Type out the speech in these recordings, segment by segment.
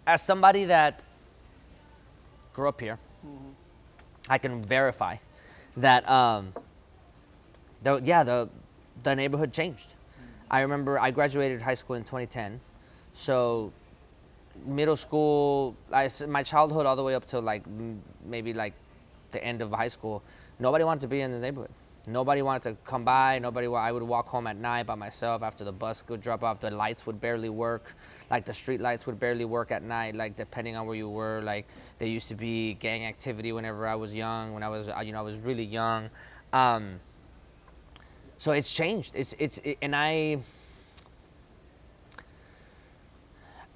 as somebody that grew up here, I can verify that the neighborhood changed. I remember I graduated high school in 2010, so middle school, my childhood all the way up to like maybe like the end of high school, nobody wanted to be in the neighborhood. Nobody wanted to come by. I would walk home at night by myself after the bus would drop off. The lights would barely work. Like the street lights would barely work at night. Like depending on where you were, like there used to be gang activity whenever I was young. When I was, I was really young. So it's changed. And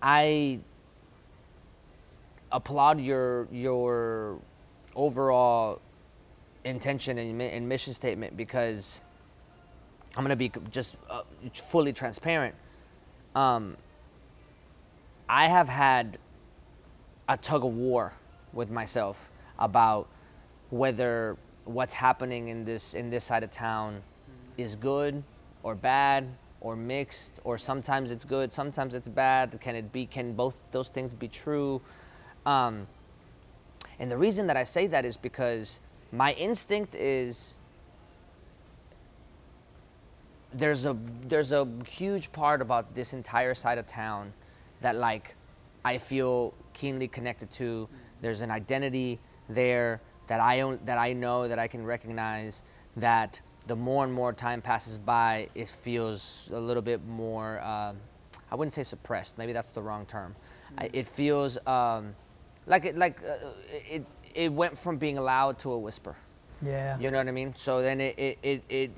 I applaud your overall intention and mission statement, because I'm gonna be just fully transparent. I have had a tug of war with myself about whether what's happening in this side of town is good or bad or mixed, or sometimes it's good, sometimes it's bad. Can both those things be true? And the reason that I say that is because my instinct is there's a huge part about this entire side of town that like I feel keenly connected to. There's an identity there that I know, that I can recognize, that the more and more time passes by, it feels a little bit more, I wouldn't say suppressed, maybe that's the wrong term. It feels it went from being loud to a whisper. Yeah. You know what I mean? So then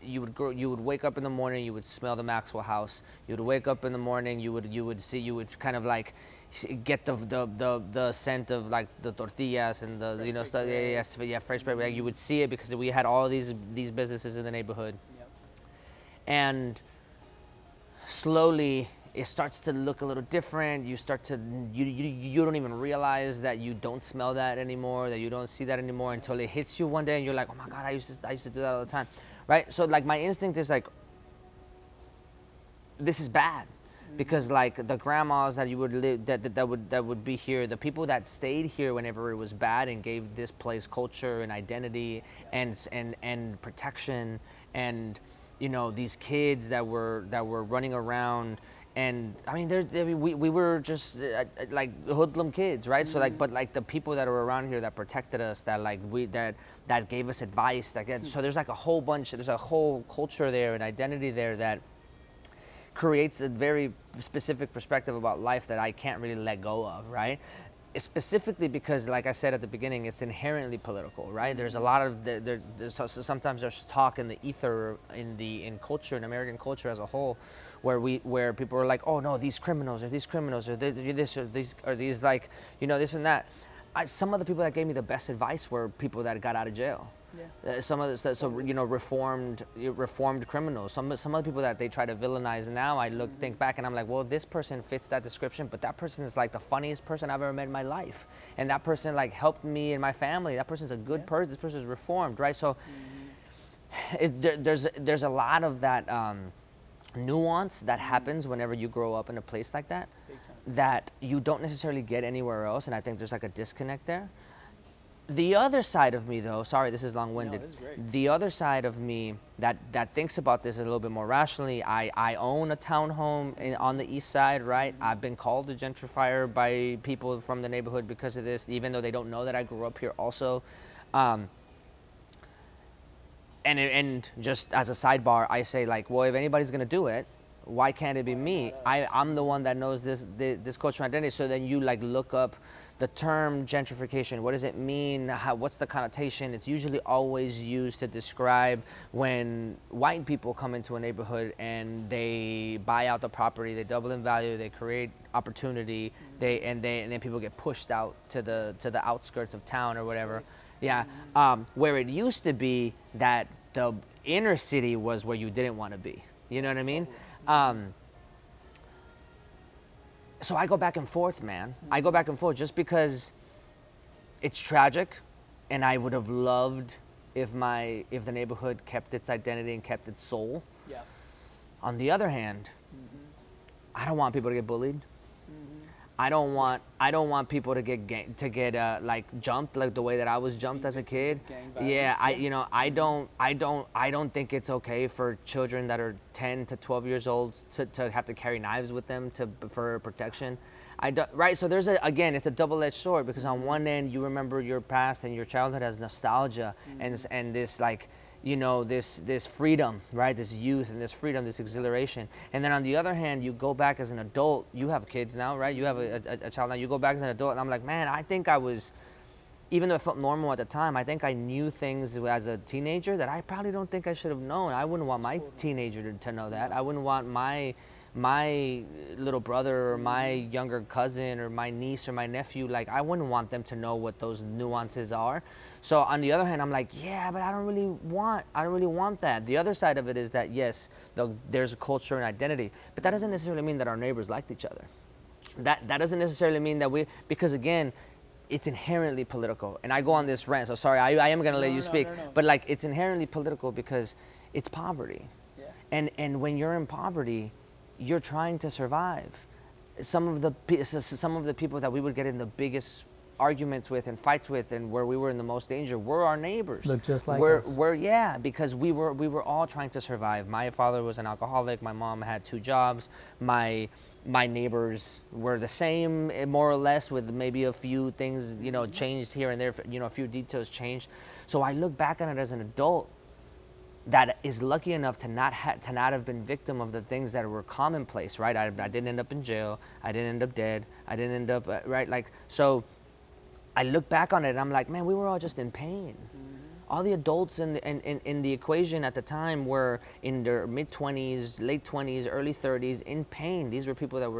you would wake up in the morning, you would smell the Maxwell House. You would wake up in the morning, you would kind of like get the scent of like the tortillas and the Fresh stuff. Yeah, fresh bread. Like, you would see it because we had all these businesses in the neighborhood. Yep. And slowly it starts to look a little different. You start to you don't even realize that you don't smell that anymore, that you don't see that anymore, until it hits you one day and you're like, oh my God, I used to do that all the time, right? So like my instinct is like, this is bad, because like the grandmas that you would live that would be here, the people that stayed here whenever it was bad and gave this place culture and identity and protection, and these kids that were running around. And I mean, we were just like hoodlum kids, right? So like, but like the people that are around here that protected us, that like that gave us advice, so there's like there's a whole culture there and identity there that creates a very specific perspective about life that I can't really let go of, right? Specifically because, like I said at the beginning, it's inherently political, right? There's a lot of sometimes there's talk in the ether in culture, in American culture as a whole, where people are like, oh no, these criminals or this or these like this and that. Some of the people that gave me the best advice were people that got out of jail. Yeah. Some of the reformed criminals. Some of the people that they try to villainize now, think back and I'm like, well, this person fits that description, but that person is like the funniest person I've ever met in my life, and that person like helped me and my family. That person's a good person. This person's reformed, right? So there's a lot of that nuance that happens whenever you grow up in a place like that, that you don't necessarily get anywhere else, and I think there's like a disconnect there. The other side of me, though, sorry, this is long-winded. No, this is great. The other side of me that thinks about this a little bit more rationally, I own a townhome on the east side, right? I've been called a gentrifier by people from the neighborhood because of this, even though they don't know that I grew up here also. And just as a sidebar, I say like, well, if anybody's gonna do it, why can't it be me? I'm the one that knows this cultural identity. So then you like look up the term gentrification. What does it mean? What's the connotation? It's usually always used to describe when white people come into a neighborhood and they buy out the property, they double in value, they create opportunity, and then people get pushed out to the outskirts of town or whatever. Yeah, where it used to be that the inner city was where you didn't want to be. You know what I mean? So I go back and forth, man. I go back and forth just because it's tragic, and I would have loved if the neighborhood kept its identity and kept its soul. Yeah. On the other hand, I don't want people to get bullied. I don't want people to get like jumped like the way that I was jumped as a kid. Yeah, I don't think it's okay for children that are 10 to 12 years old to have to carry knives with them for protection. Right, so again, it's a double-edged sword, because on one end you remember your past and your childhood as nostalgia, and this, like, this freedom, right? This youth and this freedom, this exhilaration. And then on the other hand, you go back as an adult. You have kids now, right? You have a child now. You go back as an adult, and I'm like, man, I think I was, even though it felt normal at the time, I think I knew things as a teenager that I probably don't think I should have known. I wouldn't want my teenager to know that. I wouldn't want my little brother or my younger cousin or my niece or my nephew, like, I wouldn't want them to know what those nuances are. So on the other hand, I'm like, yeah, but I don't really want that. The other side of it is that, yes, there's a culture and identity, but that doesn't necessarily mean that our neighbors liked each other. That doesn't necessarily mean that because again, it's inherently political. And I go on this rant, so sorry, I am gonna let you speak. No. But like, it's inherently political because it's poverty. Yeah. And when you're in poverty, you're trying to survive. Some of the people that we would get in the biggest arguments with and fights with, and where we were in the most danger, were our neighbors. Look just like us. Yeah, because we were all trying to survive. My father was an alcoholic. My mom had 2 jobs. My neighbors were the same, more or less, with maybe a few things, changed here and there. A few details changed. So I look back on it as an adult that is lucky enough to not have been victim of the things that were commonplace, right? I didn't end up in jail. I didn't end up dead. I didn't end up right, like, so. I look back on it and I'm like, man, we were all just in pain. All the adults in the equation at the time were in their mid-20s, late 20s, early 30s, in pain. These were people that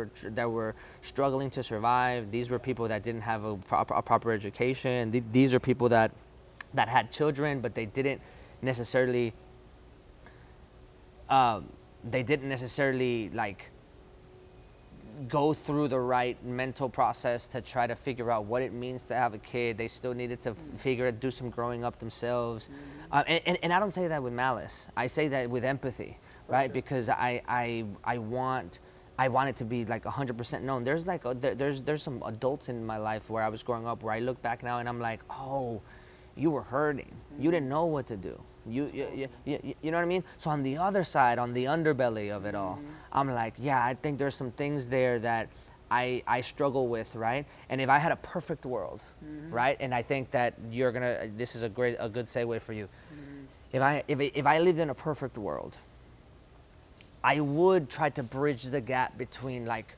were struggling to survive. These were people that didn't have a proper education. These are people that had children, but they didn't necessarily like go through the right mental process to try to figure out what it means to have a kid. They still needed to do some growing up themselves. And I don't say that with malice. I say that with empathy, right? Sure. Because I want it to be like 100% known. There's like there's some adults in my life where I was growing up where I look back now and I'm like, oh, you were hurting. You didn't know what to do. You know what I mean? So on the other side, on the underbelly of it all, I'm like, yeah, I think there's some things there that I struggle with, right? And if I had a perfect world, right? And I think that this is a good segue for you. If I lived in a perfect world, I would try to bridge the gap between, like,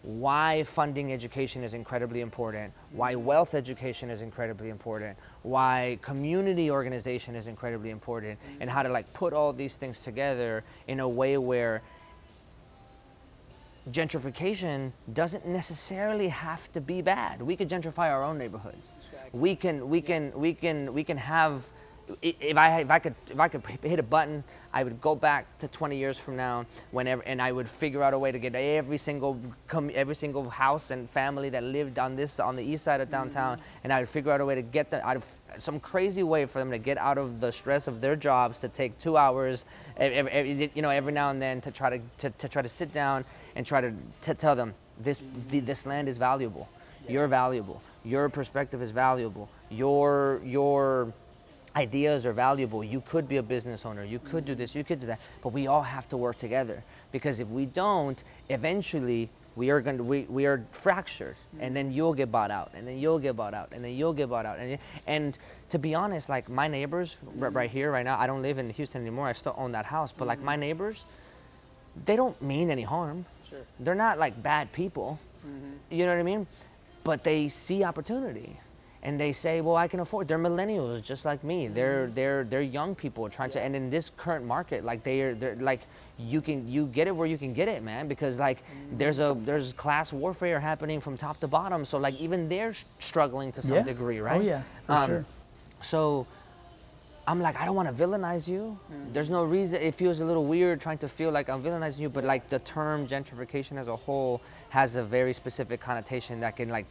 why funding education is incredibly important, why wealth education is incredibly important, why community organization is incredibly important, and how to, like, put all these things together in a way where gentrification doesn't necessarily have to be bad. We could gentrify our own neighborhoods. Exactly. We can have. If I could hit a button, I would go back to 20 years from now, and I would figure out a way to get every single house and family that lived on the east side of downtown, and I would figure out a way to get them out of some crazy way for them to get out of the stress of their jobs, to take 2 hours, every now and then, to try to sit down and try to tell them this land is valuable, you're valuable, your perspective is valuable, your ideas are valuable. You could be a business owner. You could do this. You could do that. But we all have to work together, because if we don't, eventually we are fractured, and then you'll get bought out, and then you'll get bought out, and then you'll get bought out. And to be honest, like, my neighbors right here, right now, I don't live in Houston anymore. I still own that house, but like, my neighbors, they don't mean any harm. Sure. They're not like bad people. You know what I mean? But they see opportunity. And they say, well, I can afford. They're millennials just like me. They're young people trying to. And in this current market, like, they're like, you get it where you can get it, man. Because, like, there's class warfare happening from top to bottom. So, like, even they're struggling to some degree, right? Oh yeah, for sure. So I'm like, I don't want to villainize you. There's no reason. It feels a little weird trying to feel like I'm villainizing you, but, like, the term gentrification as a whole has a very specific connotation that can, like,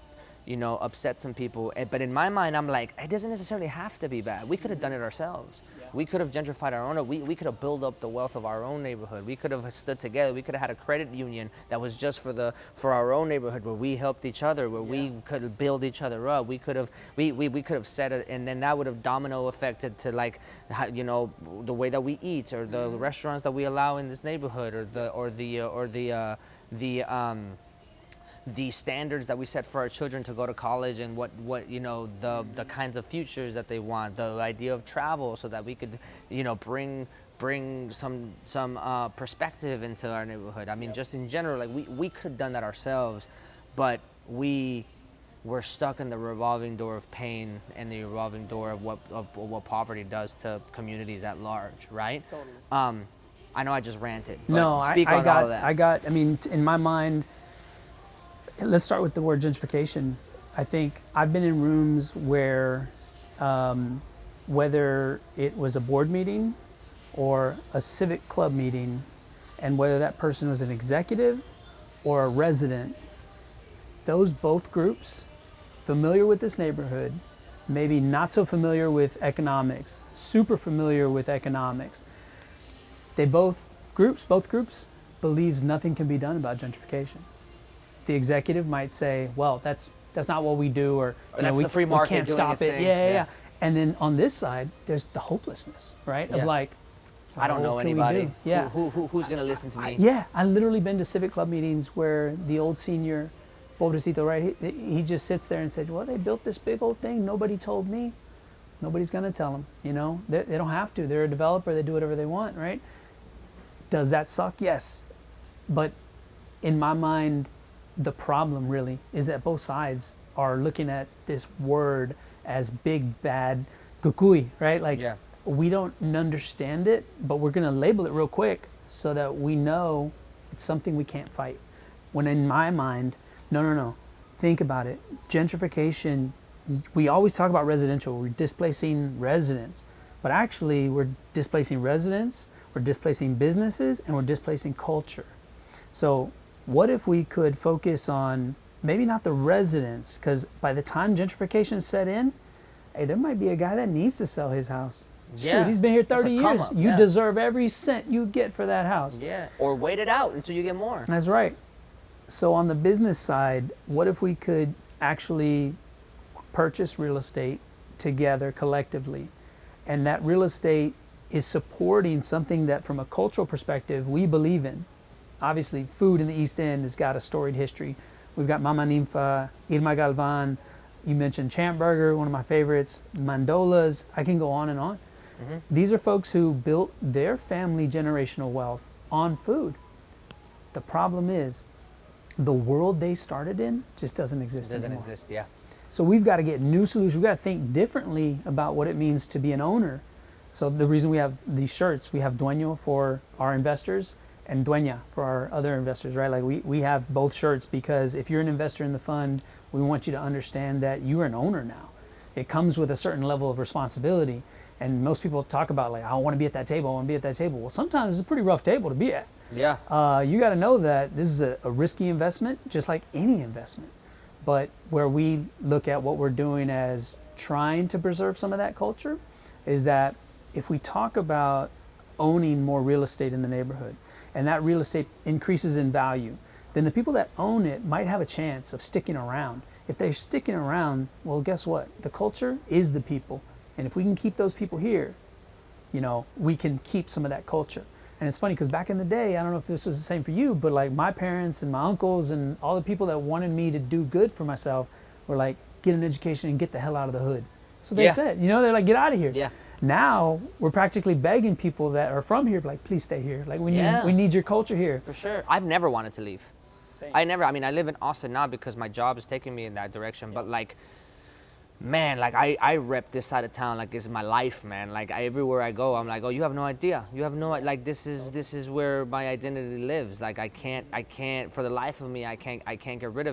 upset some people. But in my mind, I'm like, it doesn't necessarily have to be bad. We could have done it ourselves. We could have gentrified our own. We could have built up the wealth of our own neighborhood. We could have stood together. We could have had a credit union that was just for our own neighborhood, where we helped each other, where we could build each other up. We could have set it, and then that would have domino affected to like, the way that we eat, or the restaurants that we allow in this neighborhood, or the standards that we set for our children to go to college, and what the kinds of futures that they want, the idea of travel, so that we could bring some perspective into our neighborhood. I mean, just in general, like we could have done that ourselves, but we were stuck in the revolving door of pain and the revolving door of what poverty does to communities at large, right? Totally. I know I just ranted, but No, speak on all of that. I mean, in my mind, let's start with the word gentrification. I think I've been in rooms where, whether it was a board meeting or a civic club meeting, and whether that person was an executive or a resident, those both groups, familiar with this neighborhood, maybe not so familiar with economics, super familiar with economics, both groups believes nothing can be done about gentrification. The executive might say, well, that's not what we do, or the free market we can't doing stop its it. thing. Yeah. And then on this side, there's the hopelessness, right? Yeah. Of like, I don't know what can we anybody. do? Yeah. Who's gonna listen to me? I literally been to civic club meetings where the old senior, pobrecito, right? He just sits there and said, well, they built this big old thing. Nobody told me. Nobody's gonna tell them. They don't have to. They're a developer. They do whatever they want, right? Does that suck? Yes. But in my mind, the problem really is that both sides are looking at this word as big, bad, kukui, right? Like, we don't understand it, but we're going to label it real quick so that we know it's something we can't fight. When in my mind, no. Think about it. Gentrification, we always talk about residential. We're displacing residents. But actually, we're displacing residents, we're displacing businesses, and we're displacing culture. So what if we could focus on maybe not the residents, because by the time gentrification set in, hey, there might be a guy that needs to sell his house. Shoot, he's been here 30 years. You deserve every cent you get for that house. Yeah, or wait it out until you get more. That's right. So on the business side, what if we could actually purchase real estate together collectively, and that real estate is supporting something that from a cultural perspective we believe in. Obviously, food in the East End has got a storied history. We've got Mama Ninfa, Irma Galvan, you mentioned Champ Burger, one of my favorites, Mandolas, I can go on and on. Mm-hmm. These are folks who built their family generational wealth on food. The problem is, the world they started in just doesn't exist anymore. Doesn't exist, yeah. So we've got to get new solutions. We've got to think differently about what it means to be an owner. So the reason we have these shirts, we have dueño for our investors and dueña for our other investors, right? Like we have both shirts, because if you're an investor in the fund, we want you to understand that you're an owner now. It comes with a certain level of responsibility. And most people talk about like, I want to be at that table, I want to be at that table. Well, sometimes it's a pretty rough table to be at. Yeah. You got to know that this is a risky investment, just like any investment. But where we look at what we're doing as trying to preserve some of that culture is that if we talk about owning more real estate in the neighborhood, and that real estate increases in value, then the people that own it might have a chance of sticking around. If they're sticking around, well, guess what? The culture is the people. And if we can keep those people here, we can keep some of that culture. And it's funny because back in the day, I don't know if this was the same for you, but like my parents and my uncles and all the people that wanted me to do good for myself were like, get an education and get the hell out of the hood. So they said, they're like, get out of here. Yeah. Now we're practically begging people that are from here, like, please stay here. Like we need your culture here. For sure. I've never wanted to leave. Same. I live in Austin now because my job is taking me in that direction. But like, man, like I rep this side of town like it's my life, man. Like everywhere I go, I'm like, oh, you have no idea. You have no, like this is where my identity lives. Like I can't for the life of me, I can't get rid of it.